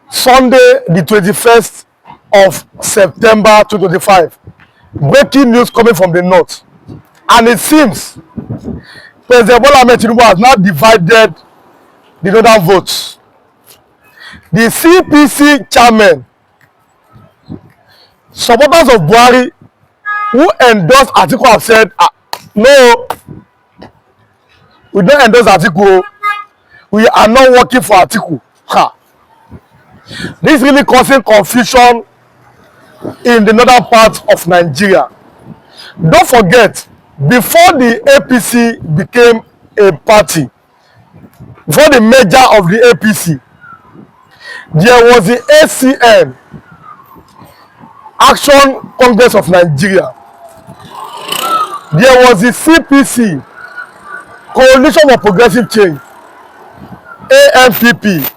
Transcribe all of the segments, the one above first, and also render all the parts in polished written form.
Sunday, the 21st of September 2025. Breaking news coming from the north. And it seems President Bola Ahmed Tinubu has now divided the northern votes. The CPC chairman, supporters of Buhari who endorsed Atiku have said, no, we don't endorse Atiku. We are not working for Atiku. This is really causing confusion in the northern part of Nigeria. Don't forget, before the APC became a party, before the merger of the APC, there was the ACN, Action Congress of Nigeria. There was the CPC, Coalition for Progressive Change, ANPP,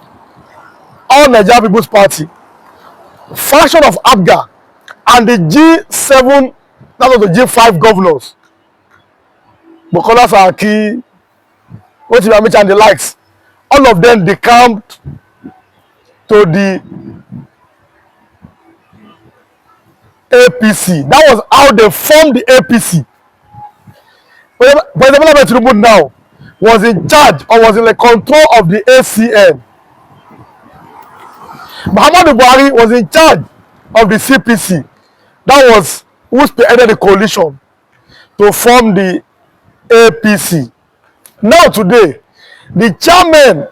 All Nigeria People's Party, faction of Abuja, and the G7, that was the G5 governors, Bukola Saraki, Otiba and the likes. All of them decamped to the APC. That was how they formed the APC. President Tinubu now was in charge or was in the control of the ACN. Muhammadu Buhari was in charge of the CPC. That was who spearheaded the coalition to form the APC. Now today, the chairman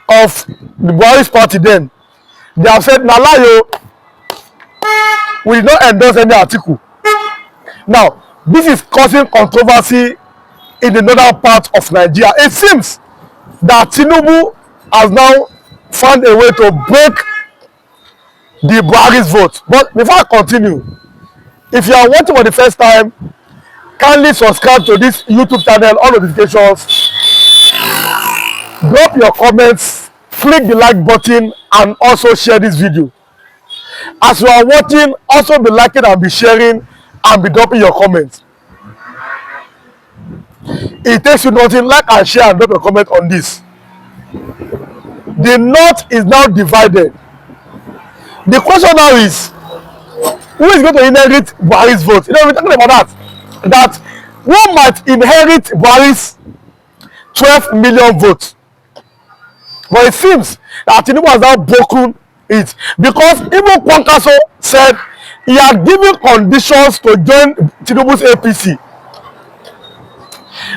of the Buhari's party then, they have said, Nalayo, we did not endorse any article. Now, this is causing controversy in the northern part of Nigeria. It seems that Tinubu has now found a way to break the Buhari's vote. But before I continue, if you are watching for the first time, kindly subscribe to this YouTube channel, all notifications, drop your comments, click the like button, and also share this video. As you are watching, also be liking and be sharing and be dropping your comments. It takes you nothing. Like and share and drop your comment on this. The north is now divided. The question now is, who is going to inherit Buhari's vote? You know, we're talking about that. That who might inherit Buhari's 12 million votes. But it seems that Tinubu has now broken it, because even Kwankaso said he had given conditions to join Tinubu's APC.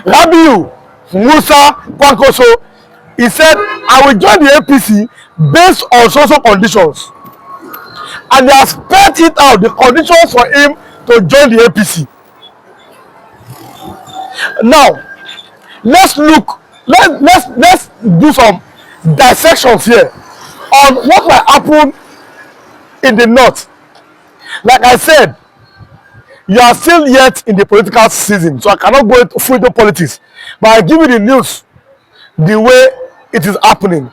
Rabiu Musa Kwankaso, he said, I will join the APC based on social conditions. And they have spelled it out, the conditions for him to join the APC. Now, let's look, let's do some dissections here on what might happen in the north. Like I said, you are still yet in the political season, so I cannot go through the politics, but I give you the news the way it is happening.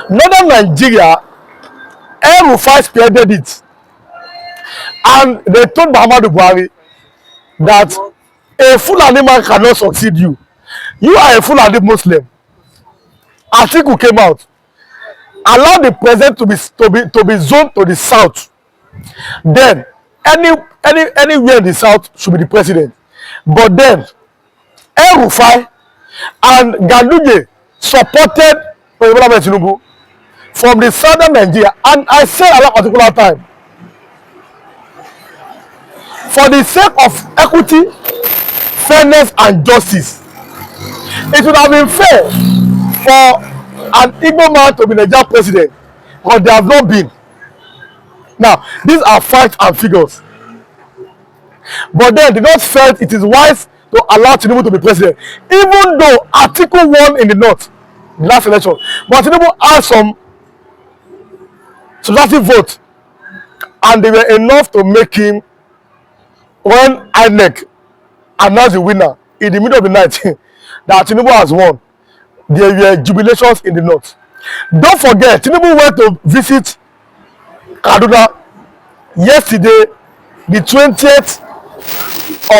Northern Nigeria, El-Rufai spearheaded it, and they told Muhammadu Buhari that a Fulani man cannot succeed you. You are a Fulani Muslim. Atiku came out, allowed the president to be zoned to the south. Then anywhere in the south should be the president. But then El-Rufai and Ganduje supported President Tinubu from the southern Nigeria. And I said at that particular time, for the sake of equity, fairness, and justice, it would have been fair for an Igbo man to be Nigerian president, but they have not been. Now, these are facts and figures. But then they not felt it is wise to allow Tinubu to be president, even though Atiku won in the north the last election. But Tinubu had some substantive votes, and they were enough to make him, when INEC announced the winner in the middle of the night, that Tinubu has won, there were jubilations in the north. Don't forget, Tinubu went to visit Kaduna yesterday, the 20th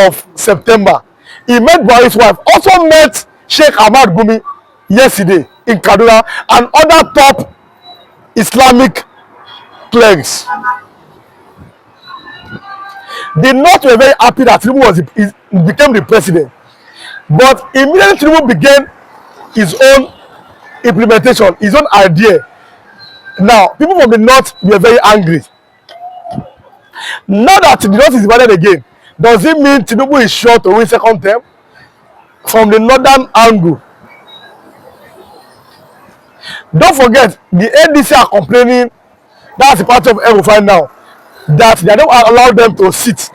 of September. He met Buhari's wife, also met Sheikh Ahmad Gumi yesterday. in Kaduna and other top Islamic clerics. The North were very happy that Tinubu became the president, but immediately Tinubu began his own implementation, his own idea. Now, people from the North were very angry. Now that the North is divided again, does it mean Tinubu is sure to win second term? From the northern angle, don't forget the ADC are complaining, that's the party of El-Rufai now, that they don't allow them to sit.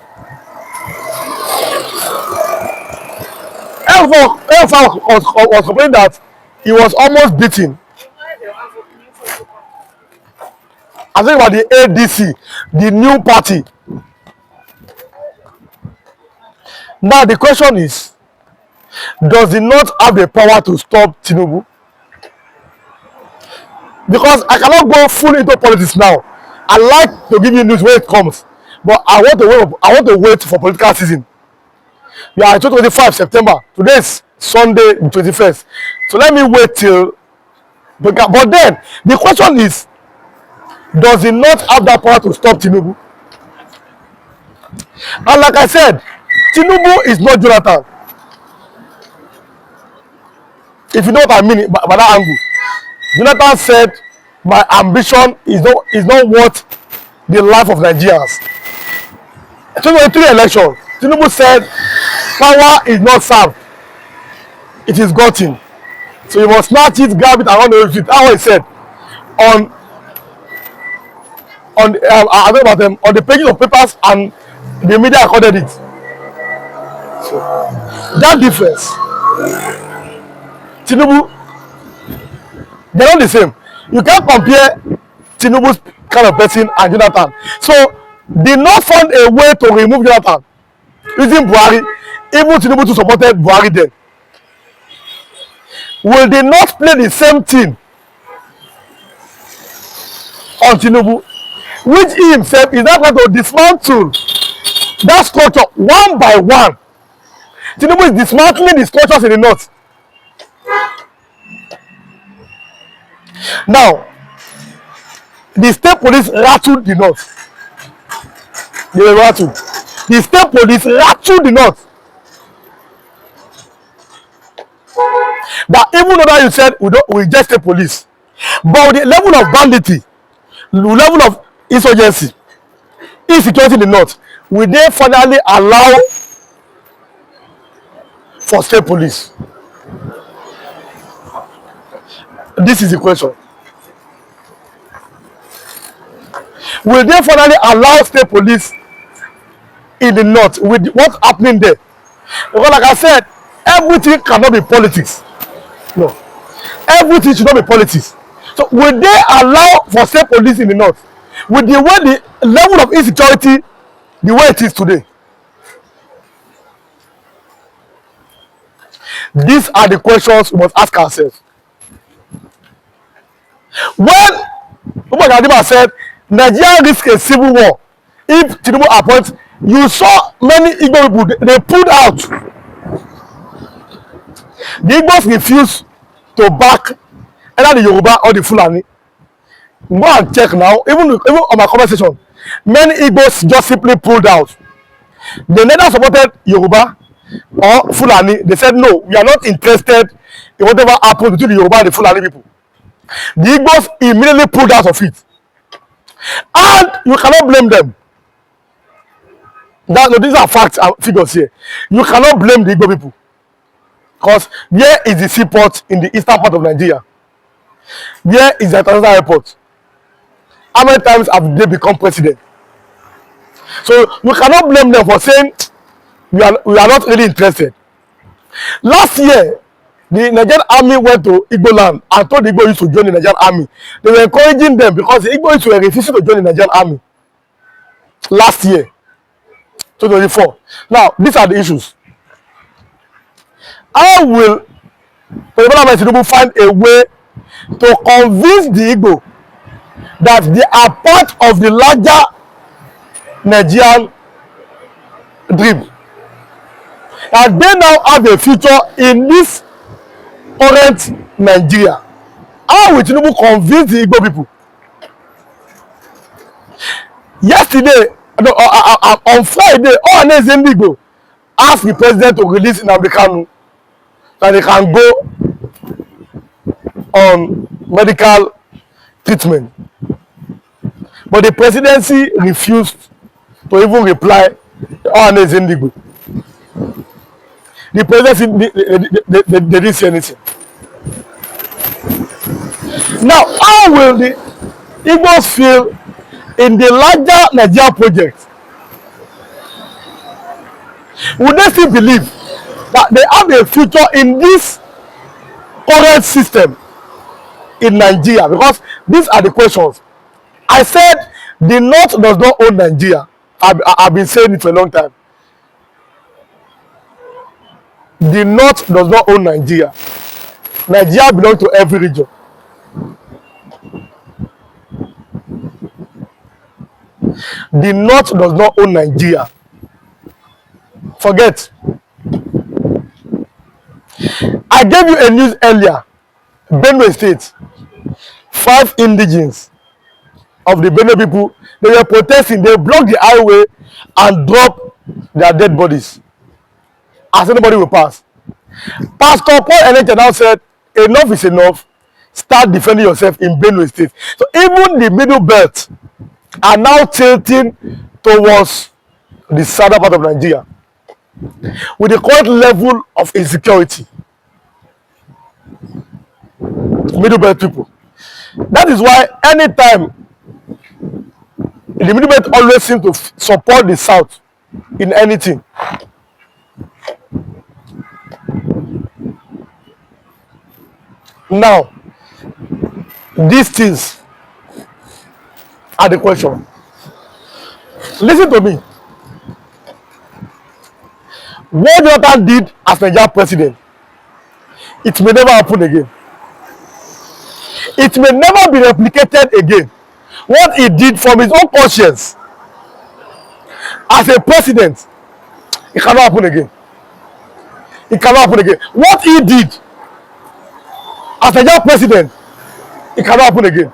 El-Rufai was complaining that he was almost beaten. I'm talking about the ADC, the new party. Now the question is, does the North have the power to stop Tinubu? Because I cannot go full into politics now. I like to give you news when it comes, but I want to wait for political season. We are 25 September. Today is Sunday, the 21st. So let me wait till. But then the question is, does the North have that power to stop Tinubu? And like I said, Tinubu is not Jonathan. If you know what I mean by that angle. Jonathan said, my ambition is not worth the life of Nigerians. 2023 election, Tinubu said, power is not served, it is gotten. So you must snatch it, grab it, and run away with it. That's what he said on the pages of papers, and the media recorded it. So that difference, Tinubu, they're not the same. You can't compare Tinubu's kind of person and Jonathan. So they not found a way to remove Jonathan using Buhari. Even Tinubu to supported Buhari then. Will they not play the same thing on Tinubu, which he himself is not going to dismantle that structure one by one? Tinubu is dismantling the structures in the North. Now, the state police rattled the North. They were rattled. The state police rattled the North. That even though that you said we just state police, but the level of banditry, the level of insurgency, insecurity in the North, will they finally allow for state police? This is the question. Will they finally allow state police in the North with what's happening there? Because like I said, everything cannot be politics. No. Everything should not be politics. So will they allow for state police in the North with the way the level of insecurity, the way it is today? These are the questions we must ask ourselves. When Umar Kadima said Nigeria risks a civil war if Tinubu appoints, you saw many Igbo people, they pulled out. The Igbos refused to back either the Yoruba or the Fulani. Go and check now, even on my conversation, many Igbos just simply pulled out. They neither supported Yoruba or Fulani. They said, no, we are not interested in whatever happened between the Yoruba and the Fulani people. The Igbos immediately pulled out of it. And you cannot blame them. No, these are facts and figures here. You cannot blame the Igbo people. Because where is the seaport in the eastern part of Nigeria? Where is the international airport? How many times have they become president? So you cannot blame them for saying we are not really interested. Last year, the Nigerian army went to Igbo land and told the Igbo youth to join the Nigerian army. They were encouraging them because the Igbo youth were refusing to join the Nigerian army. Last year, 2024. Now, these are the issues. How will President Tinubu find a way to convince the Igbo that they are part of the larger Nigerian dream? And they now have a future in this current Nigeria. How will Tinubu convince the Igbo people? Yesterday, no, on Friday, all Igbo asked the president to release Nnamdi Kanu that they can go on medical treatment. But the presidency refused to even reply to all Igbo. The presidency, they didn't say anything. Now, how will the Igbos feel in the larger Nigeria project? Would they still believe that they have a future in this current system in Nigeria? Because these are the questions. I said the North does not own Nigeria. I've been saying it for a long time. The North does not own Nigeria. Nigeria belongs to every region. The North does not own Nigeria. Forget. I gave you a news earlier. Benue State. 5 indigenes of the Benue people, they were protesting. They blocked the highway and dropped their dead bodies. As anybody will pass. Pastor Paul Elect now said, enough is enough. Start defending yourself in Benue State. So even the middle belt are now tilting towards the southern part of Nigeria with the current level of insecurity. Middle belt people. That is why anytime the middle belt always seem to support the south in anything. Now, these things are the question. Listen to me. What Jonathan did as Nigeria president, it may never happen again. It may never be replicated again. What he did from his own conscience as a president, it cannot happen again. It cannot happen again. What he did as a young president, it cannot happen again.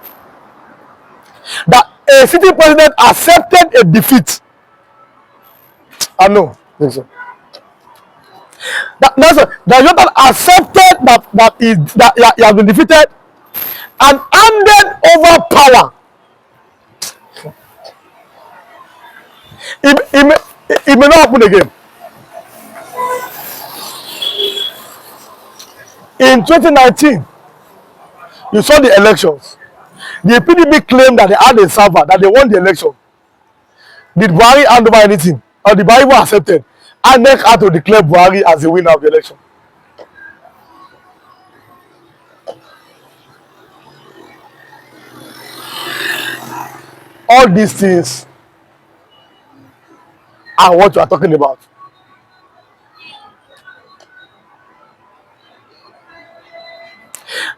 That a sitting president accepted a defeat. I know. That Jonathan accepted that he has been defeated and handed over power. It may not happen again. In 2019, you saw the elections. The PDP claimed that they had a server, that they won the election. Did Buhari hand over anything? Or the Buhari was accepted? INEC had to declare Buhari as the winner of the election. All these things are what you are talking about.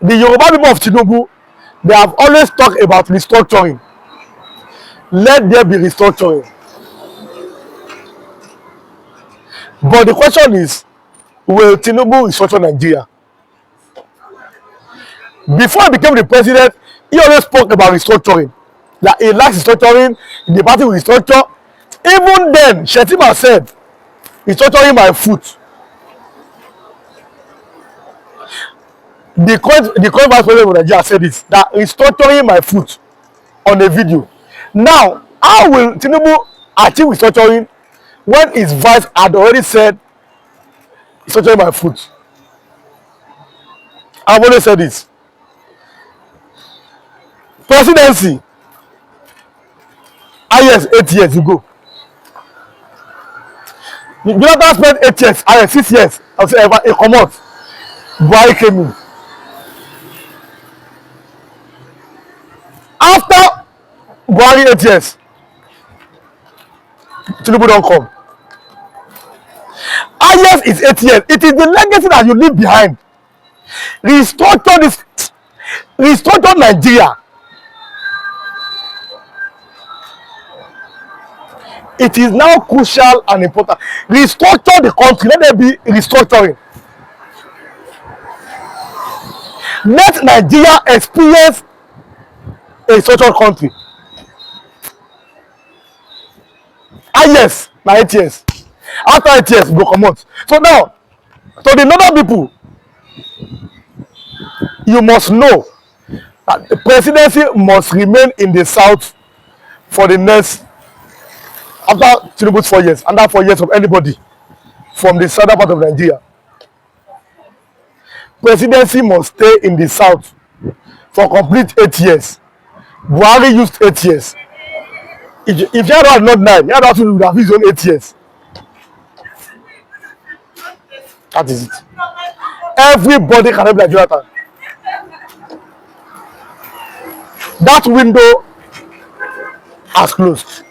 The Yoruba people of Tinubu, they have always talked about restructuring. Let there be restructuring. But the question is, will Tinubu restructure Nigeria? Before he became the president, he always spoke about restructuring. That he likes restructuring, the party will restructure. Even then, Shetima said, restructuring my foot. The current vice president of Nigeria said this, that restructuring my foot on a video. Now, how will Tinubu achieve restructuring when his vice had already said restructuring my foot? I've already said this. Presidency. Yes, 8 years you go. Jonathan spent 8 years, 6 years. I say, he come out. Buhari came in. After Buhari 8 years, Tinubu don't come. Yes, it's 8 years. It is the legacy that you leave behind. Restructure Nigeria. It is now crucial and important. Restructure the country. Let there be restructuring. Let Nigeria experience a social country. Ah yes, na 8 years. After 8 years, go comot. So now, to the northern people, you must know that the presidency must remain in the south for the next, after Tinubu's 4 years, under 4 years of anybody from the southern part of Nigeria. Presidency must stay in the south for complete 8 years. Buhari used 8 years. If Yaro had not 9, Yaro would have his own 8 years. That is it. Everybody can be like Jonathan. That window has closed.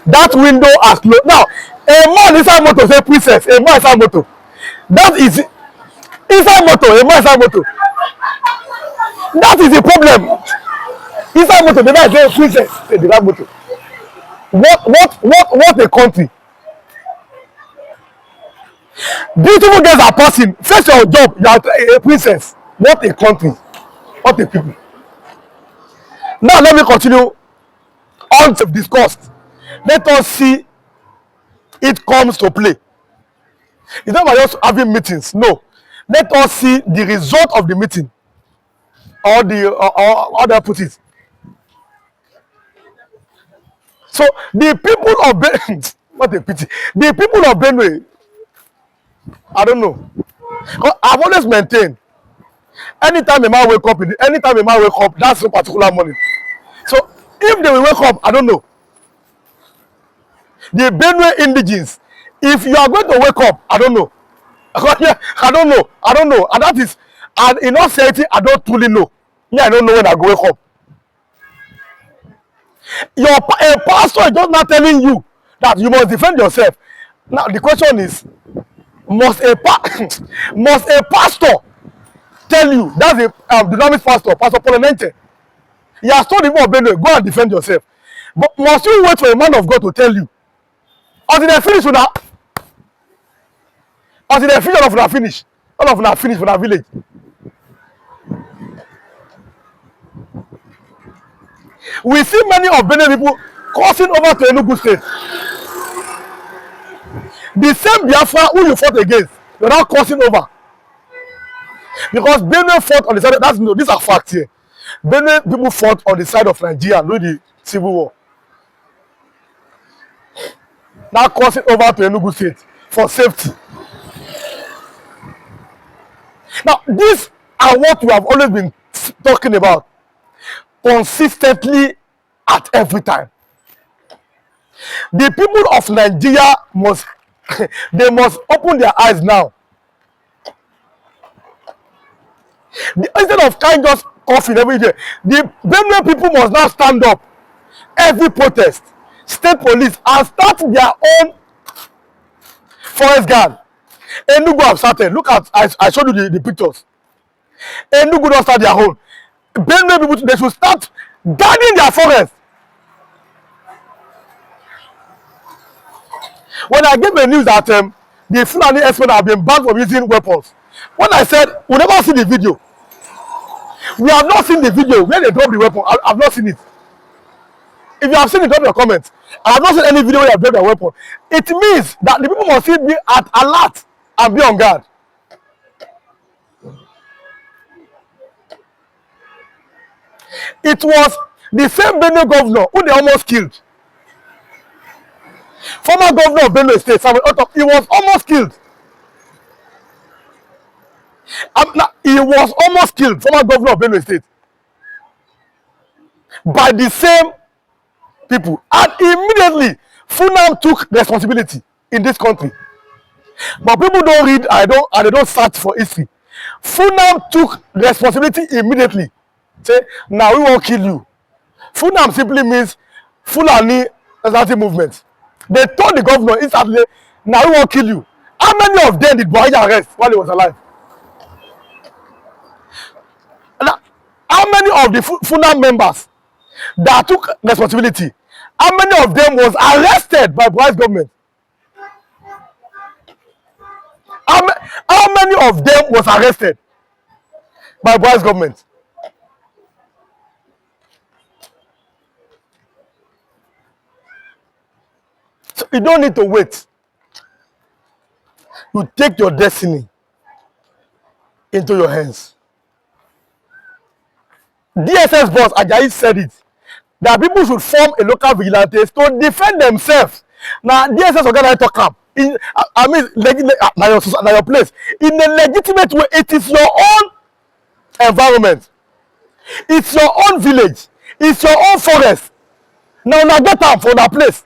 That window has closed. Now, a man inside motor say princess, a man inside motor. That is inside motor, a man inside motor. That is the problem. Inside motor, the man say princess, the man motor. What a country. Beautiful girls are passing. Face your job, you are a princess. What a country. What a people. Now let me continue on to discuss. Let us see it comes to play. It's not about just having meetings. No. Let us see the result of the meeting. Or how they put it. So the people of Benue, what a pity. The people of Benue, I don't know. I've always maintained, anytime a man wake up, that's a particular morning. So if they will wake up, I don't know. The Benue indigenes, if you are going to wake up, I don't know. I don't know. And that is, and in all certainty, I don't truly know. Yeah, I don't know when I go wake up. A pastor is just not telling you that you must defend yourself. Now the question is, must a pastor tell you? That's a dynamic pastor, Pastor Paul Enenche. He has told the people of Benue, go and defend yourself. But must you wait for a man of God to tell you? Until they finish with that, until they finish, all of them finish for that village. We see many of Benue people crossing over to Enugu State. The same Biafra who you fought against, you're now crossing over. Because Benue fought on the side, these are facts here. Benue people fought on the side of Nigeria during the Civil War. Now crossing over to Enugu State for safety. Now, these are what we have always been talking about consistently at every time. The people of Nigeria must they must open their eyes now. Instead of kind just coughing every day, the Benue people must now stand up every protest, state police, and start their own forest guard. Enugu have started. Look at, I showed you the pictures. Enugu don't start their own. Benue people, they should start guarding their forest. When I gave the news that the Fulani experts have been banned from using weapons, when I said we never seen the video, we have not seen the video where they drop the weapon. I've not seen it. If you have seen it, drop your comments. I have not seen any video where they have dropped their weapon. It means that the people must still be at alert and be on guard. It was the same Benue governor who they almost killed. Former governor of Benue State, Samuel Otto, he was almost killed. He was almost killed, former governor of Benue State, by the same people. And immediately, Funam took responsibility in this country. But people don't read and they don't search for history. Funam took responsibility immediately. Say, now we won't kill you. Funam simply means Fulani Nationality Movement. They told the governor instantly, now we won't kill you. How many of them did Buhari arrest while he was alive? Now, how many of the Funam members that took responsibility, how many of them was arrested by Buhari's government? How many of them was arrested by Buhari's government? So you don't need to wait. You take your destiny into your hands. DSS boss Ajayi said it, that people should form a local vigilantes to defend themselves. Now DSS organize talk am. I mean, na your place. In a legitimate way, it is your own environment. It's your own village. It's your own forest. Now get am for that place.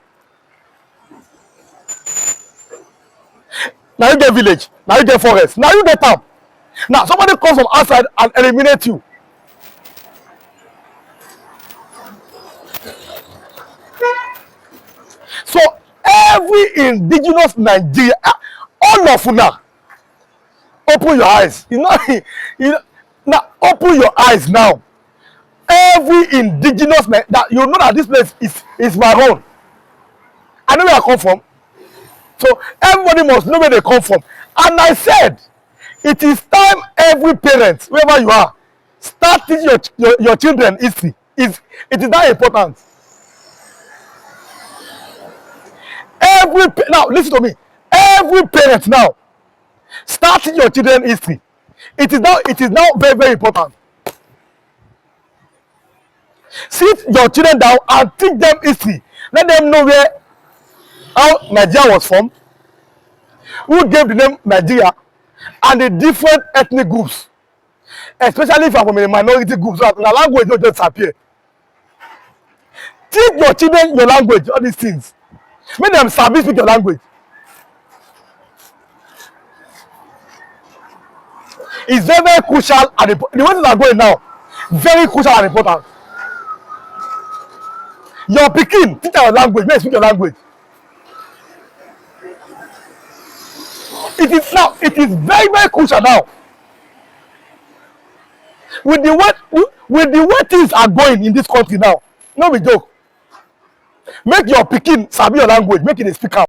Now you get village. Now you get forest. Now you get am. Now somebody comes from outside and eliminate you. So every indigenous Nigeria, all of una, open your eyes. Now open your eyes now. Every indigenous that you know that this place is my own. I know where I come from. So everybody must know where they come from. And I said, it is time every parent, wherever you are, start teaching your children history. It is that important. Now listen to me. Every parent now, start teaching your children history. It is now very, very important. Sit your children down and teach them history. Let them know how Nigeria was formed, who gave the name Nigeria, and the different ethnic groups, especially if you are from a minority group, so that the language don't just appear. Teach your children your language, all these things. Make them sabi speak your language. It's very, very crucial, and the way things are going now, very crucial and important. Your pikin, teach your language, make them speak your language. It is very, very crucial now. With the way things are going in this country now, no be joke. Make your pikin sabi your language, make it a speak out.